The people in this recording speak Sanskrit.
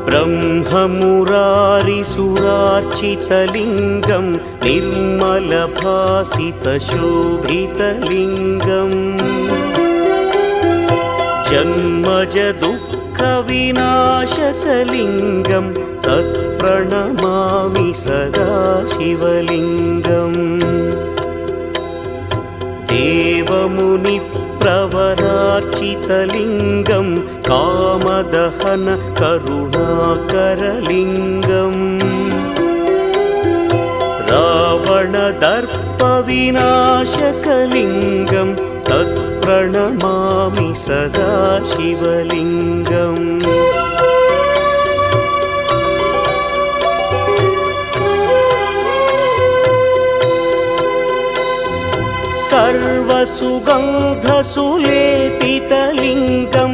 ब्रह्ममुरारिसुरार्चितलिङ्गं निर्मलभासितशोभितलिङ्गम् जन्मजदुःखविनाशकलिङ्गं तत्प्रणमामि सदा शिवलिङ्गम् देवमुनिप्रवरार्चितलिङ्गं कामदहन करुणाकरलिङ्गम् रावणदर्पविनाशकलिङ्गं तत्प्रणमामि सदा शिवलिङ्गम् सर्वसुगन्धसुलेपितलिङ्गं